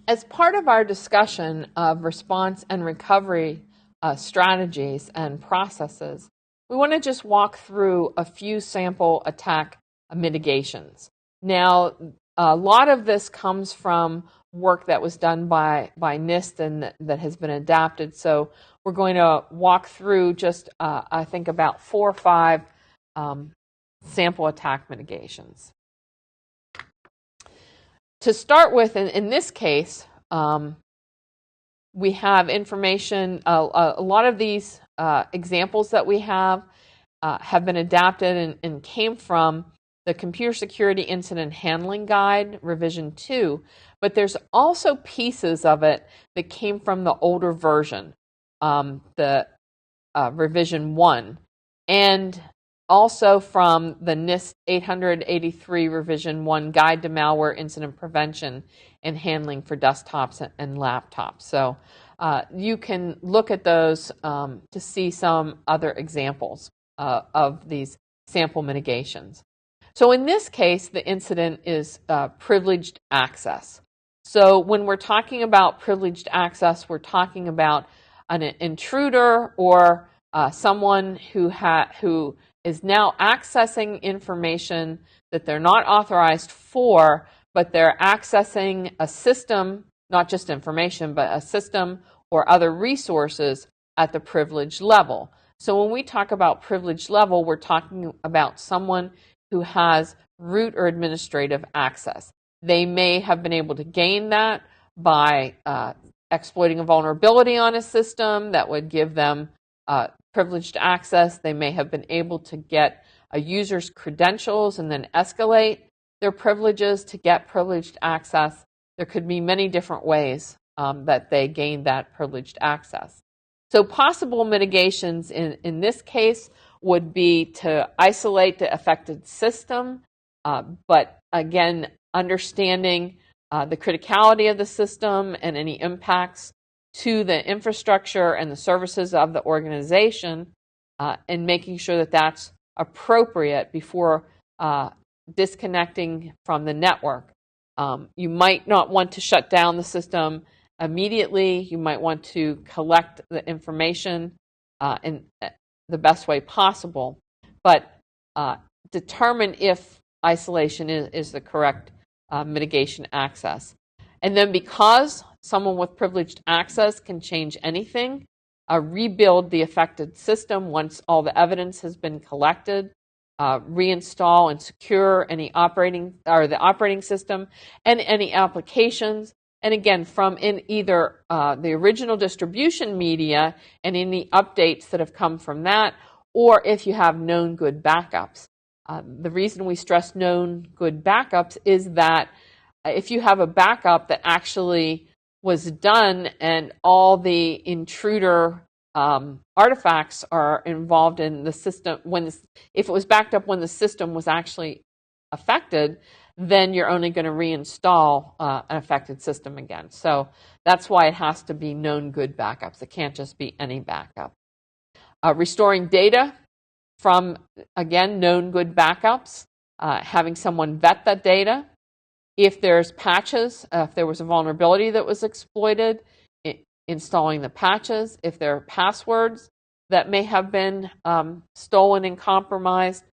As part of our discussion of response and recovery strategies and processes, we want to just walk through a few sample attack mitigations. Now, a lot of this comes from work that was done by NIST and that has been adapted. So we're going to walk through just, I think, about 4 or 5 sample attack mitigations. To start with, in this case, we have information. A lot of these examples that we have been adapted and came from the Computer Security Incident Handling Guide, Revision 2, but there's also pieces of it that came from the older version, the Revision 1, and also from the NIST 883 Revision 1 Guide to Malware Incident Prevention and Handling for Desktops and Laptops. So you can look at those to see some other examples of these sample mitigations. So in this case, the incident is privileged access. So when we're talking about privileged access, we're talking about an intruder or someone who is now accessing information that they're not authorized for, but they're accessing a system, not just information, but a system or other resources at the privilege level. So when we talk about privilege level, we're talking about someone who has root or administrative access. They may have been able to gain that by exploiting a vulnerability on a system that would give them privileged access. They may have been able to get a user's credentials and then escalate their privileges to get privileged access. There could be many different ways that they gain that privileged access. So possible mitigations in this case would be to isolate the affected system, but again, understanding the criticality of the system and any impacts to the infrastructure and the services of the organization, and making sure that that's appropriate before disconnecting from the network. You might not want to shut down the system immediately. You might want to collect the information in the best way possible, but determine if isolation is the correct mitigation access. And then because someone with privileged access can change anything, rebuild the affected system once all the evidence has been collected, reinstall and secure the operating system and any applications. And again, from in either the original distribution media and any updates that have come from that, or if you have known good backups. The reason we stress known good backups is that if you have a backup that actually was done and all the intruder artifacts are involved in the system, if it was backed up when the system was actually affected, then you're only going to reinstall an affected system again. So that's why it has to be known good backups. It can't just be any backup. Restoring data from, again, known good backups, having someone vet that data. If there's patches, if there was a vulnerability that was exploited, installing the patches. If there are passwords that may have been stolen and compromised,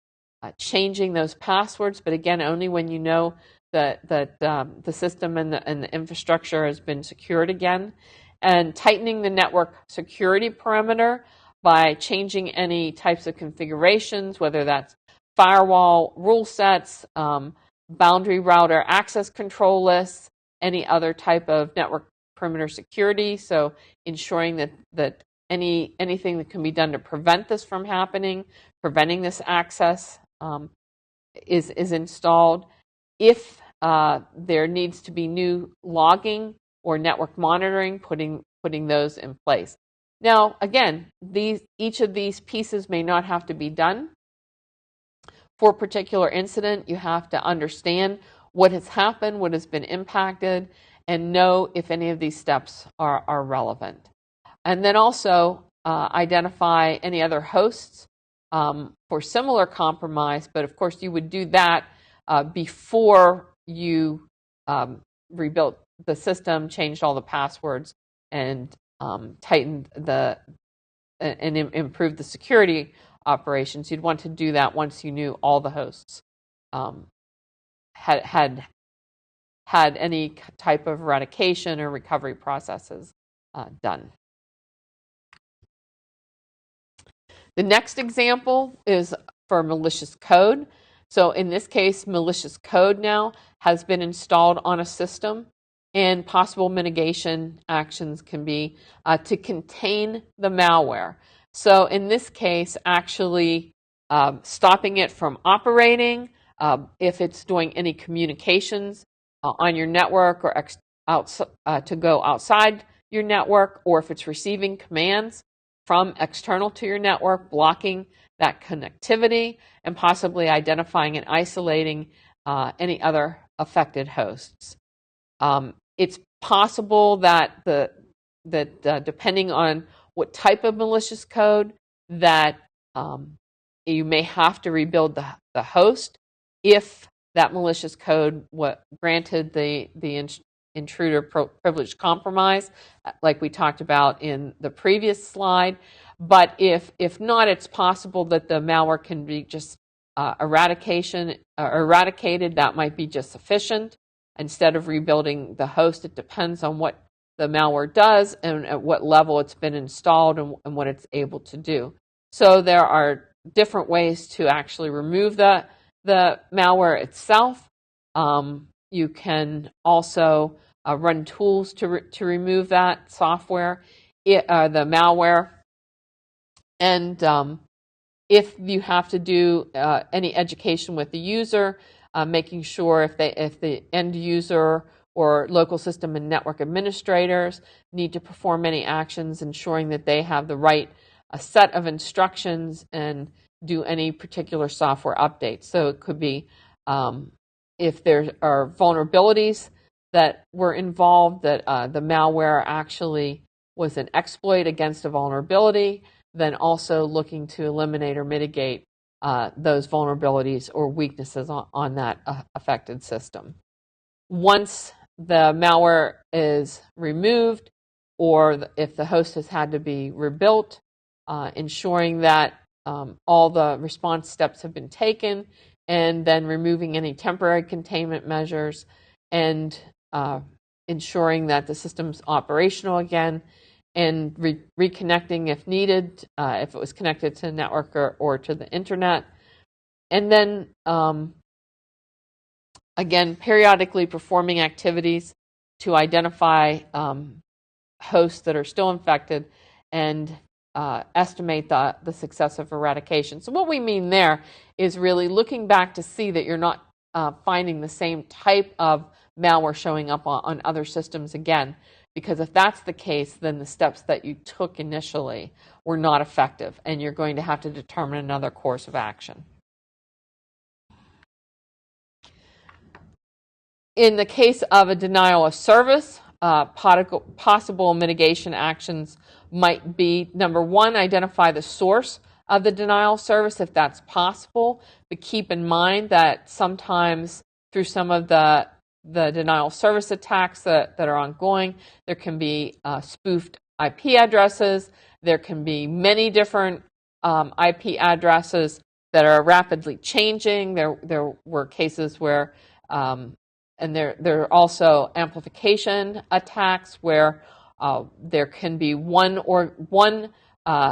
changing those passwords, but again, only when you know that the system and the infrastructure has been secured again. And tightening the network security perimeter by changing any types of configurations, whether that's firewall rule sets, boundary router access control lists, any other type of network perimeter security. So ensuring that anything that can be done to prevent this from happening, preventing this access is installed. If there needs to be new logging or network monitoring, putting those in place. Now, again, each of these pieces may not have to be done. For a particular incident, you have to understand what has happened, what has been impacted, and know if any of these steps are relevant. And then also identify any other hosts for similar compromise, but of course you would do that before you rebuilt the system, changed all the passwords, and tightened and improved the security operations. You'd want to do that once you knew all the hosts had any type of eradication or recovery processes done. The next example is for malicious code. So in this case, malicious code now has been installed on a system, and possible mitigation actions can be to contain the malware. So in this case, actually stopping it from operating, if it's doing any communications on your network or to go outside your network, or if it's receiving commands from external to your network, blocking that connectivity, and possibly identifying and isolating any other affected hosts. It's possible that depending on what type of malicious code, that you may have to rebuild the host if that malicious code granted the intruder privilege compromise, like we talked about in the previous slide. But if not, it's possible that the malware can be just eradicated. That might be just sufficient. Instead of rebuilding the host, it depends on what the malware does and at what level it's been installed and what it's able to do. So there are different ways to actually remove the malware itself. You can also run tools to remove that software, the malware. And if you have to do any education with the user, making sure if the end user or local system and network administrators need to perform any actions, ensuring that they have the right set of instructions and do any particular software updates. So it could be if there are vulnerabilities that were involved, that the malware actually was an exploit against a vulnerability, then also looking to eliminate or mitigate those vulnerabilities or weaknesses on that affected system. Once the malware is removed, or if the host has had to be rebuilt, ensuring that all the response steps have been taken, and then removing any temporary containment measures, and ensuring that the system's operational again, and reconnecting if needed, if it was connected to the network or to the internet. And then, again, periodically performing activities to identify hosts that are still infected and estimate the success of eradication. So what we mean there is really looking back to see that you're not finding the same type of malware showing up on other systems again. Because if that's the case, then the steps that you took initially were not effective, and you're going to have to determine another course of action. In the case of a denial of service, possible mitigation actions might be, number one, identify the source of the denial of service if that's possible, but keep in mind that sometimes through some of the denial of service attacks that are ongoing, there can be spoofed IP addresses. There can be many different IP addresses that are rapidly changing. There were cases where, and there are also amplification attacks where there can be one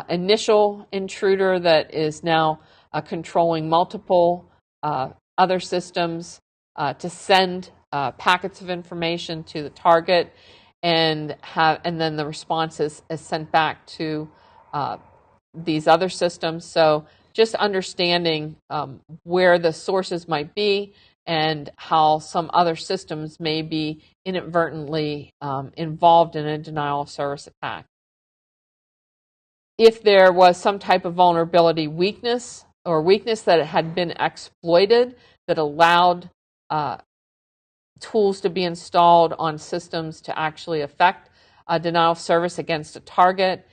initial intruder that is now controlling multiple other systems to send packets of information to the target, and then the response is sent back to these other systems. So just understanding where the sources might be and how some other systems may be inadvertently involved in a denial of service attack. If there was some type of vulnerability weakness that had been exploited that allowed tools to be installed on systems to actually affect a denial of service against a target,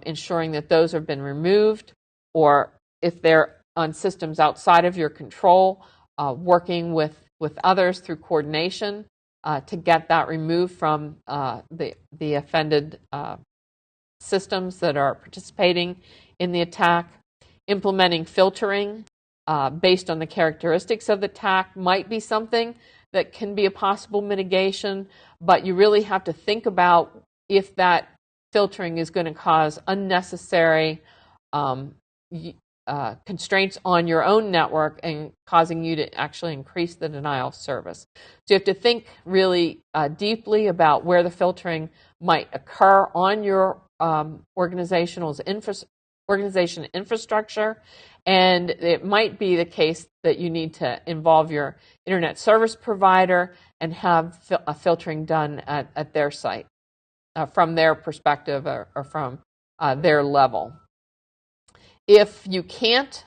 ensuring that those have been removed, or if they're on systems outside of your control, working with others through coordination to get that removed from the offended systems that are participating in the attack. Implementing filtering based on the characteristics of the attack might be something that can be a possible mitigation, but you really have to think about if that filtering is going to cause unnecessary constraints on your own network and causing you to actually increase the denial of service. So you have to think really deeply about where the filtering might occur on your organization infrastructure, and it might be the case that you need to involve your internet service provider and have a filtering done at their site from their perspective or from their level. If you can't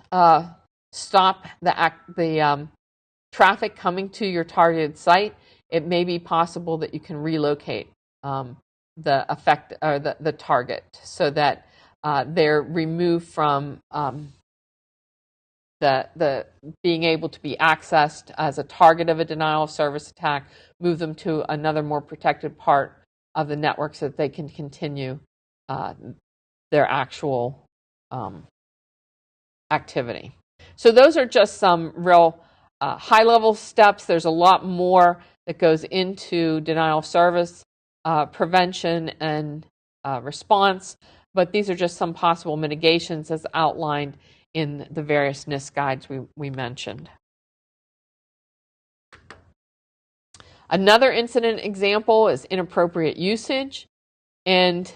stop the traffic coming to your targeted site, it may be possible that you can relocate the target so that they're removed from the being able to be accessed as a target of a denial of service attack, move them to another more protected part of the network so that they can continue their actual activity. So those are just some real high-level steps. There's a lot more that goes into denial of service prevention and response, but these are just some possible mitigations as outlined in the various NIST guides we mentioned. Another incident example is inappropriate usage, and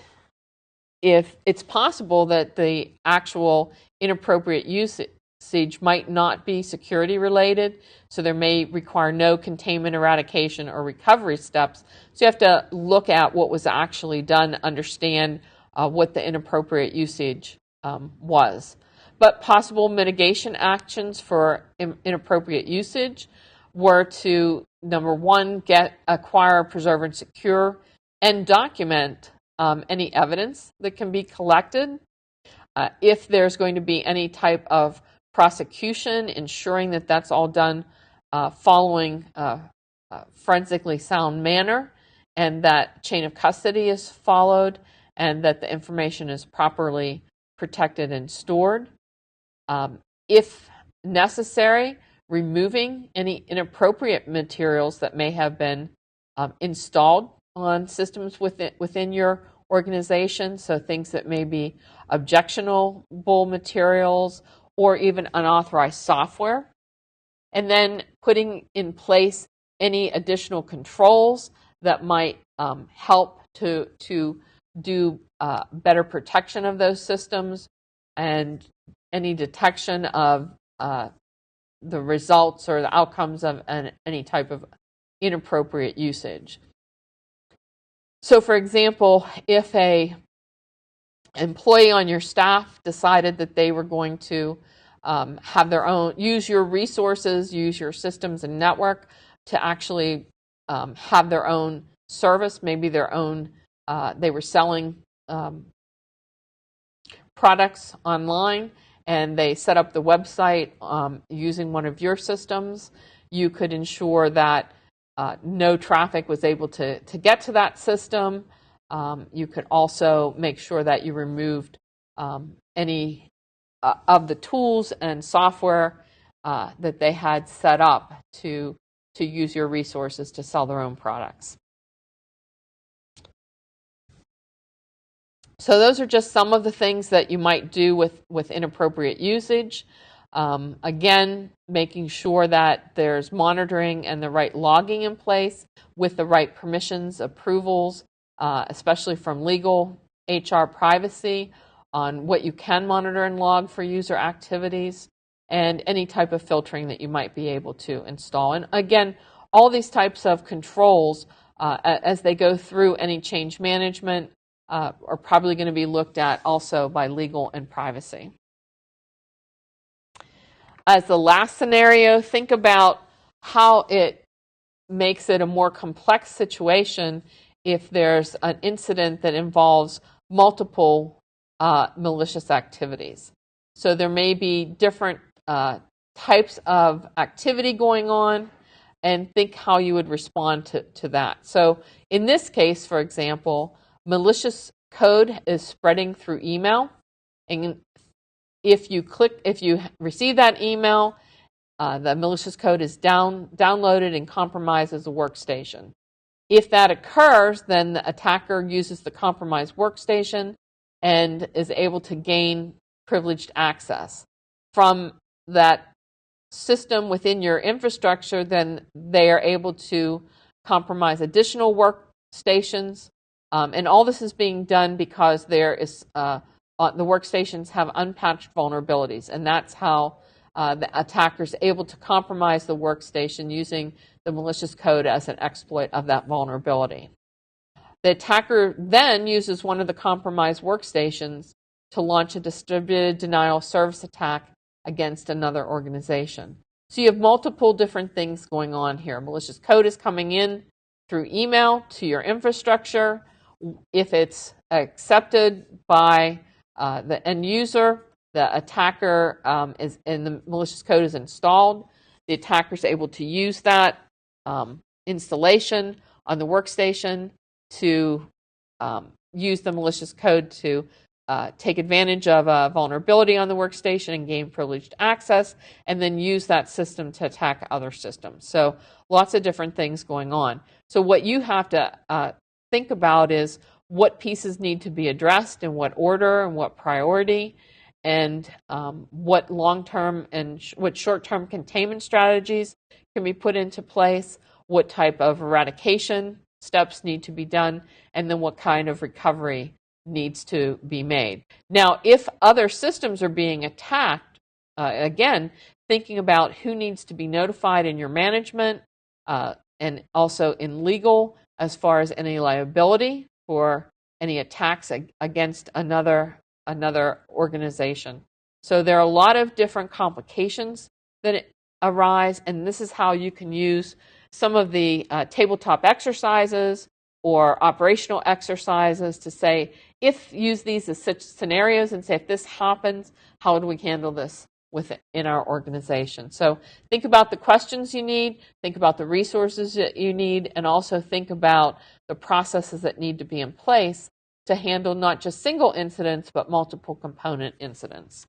if it's possible that the actual inappropriate usage might not be security related, so there may require no containment, eradication, or recovery steps. So you have to look at what was actually done, understand what the inappropriate usage was. But possible mitigation actions for inappropriate usage were to, number one, acquire, preserve, and secure, and document any evidence that can be collected. If there's going to be any type of prosecution, ensuring that that's all done following a forensically sound manner, and that chain of custody is followed, and that the information is properly protected and stored. If necessary, removing any inappropriate materials that may have been installed on systems within your organization, so things that may be objectionable materials or even unauthorized software. And then putting in place any additional controls that might help to do better protection of those systems and any detection of the results or the outcomes of any type of inappropriate usage. So, for example, if an employee on your staff decided that they were going to have their own, use your resources, use your systems and network to actually have their own service, maybe their own, they were selling products online, and they set up the website using one of your systems, you could ensure that no traffic was able to get to that system. You could also make sure that you removed any of the tools and software that they had set up to use your resources to sell their own products. So those are just some of the things that you might do with inappropriate usage. Again, making sure that there's monitoring and the right logging in place with the right permissions, approvals, especially from legal, HR, privacy, on what you can monitor and log for user activities, and any type of filtering that you might be able to install. And again, all these types of controls, as they go through any change management, are probably going to be looked at also by legal and privacy. As the last scenario, think about how it makes it a more complex situation if there's an incident that involves multiple malicious activities. So there may be different types of activity going on, and think how you would respond to that. So in this case, for example, malicious code is spreading through email, and if you receive that email, the malicious code is downloaded and compromises the workstation. If that occurs, then the attacker uses the compromised workstation and is able to gain privileged access. From that system within your infrastructure, then they are able to compromise additional workstations. And all this is being done because there is the workstations have unpatched vulnerabilities, and that's how the attacker is able to compromise the workstation using the malicious code as an exploit of that vulnerability. The attacker then uses one of the compromised workstations to launch a distributed denial of service attack against another organization. So you have multiple different things going on here. Malicious code is coming in through email to your infrastructure. If it's accepted by the end user, the attacker and the malicious code is installed. The attacker is able to use that installation on the workstation to use the malicious code to take advantage of a vulnerability on the workstation and gain privileged access, and then use that system to attack other systems. So lots of different things going on. So what you have to think about is what pieces need to be addressed, in what order and what priority, and what long-term and what short-term containment strategies can be put into place, what type of eradication steps need to be done, and then what kind of recovery needs to be made. Now, if other systems are being attacked, again, thinking about who needs to be notified in your management and also in legal as far as any liability for any attacks against another organization. So there are a lot of different complications that arise, and this is how you can use some of the tabletop exercises or operational exercises to say, use these as such scenarios and say, if this happens, how would we handle this within our organization? So think about the questions you need, think about the resources that you need, and also think about the processes that need to be in place to handle not just single incidents, but multiple component incidents.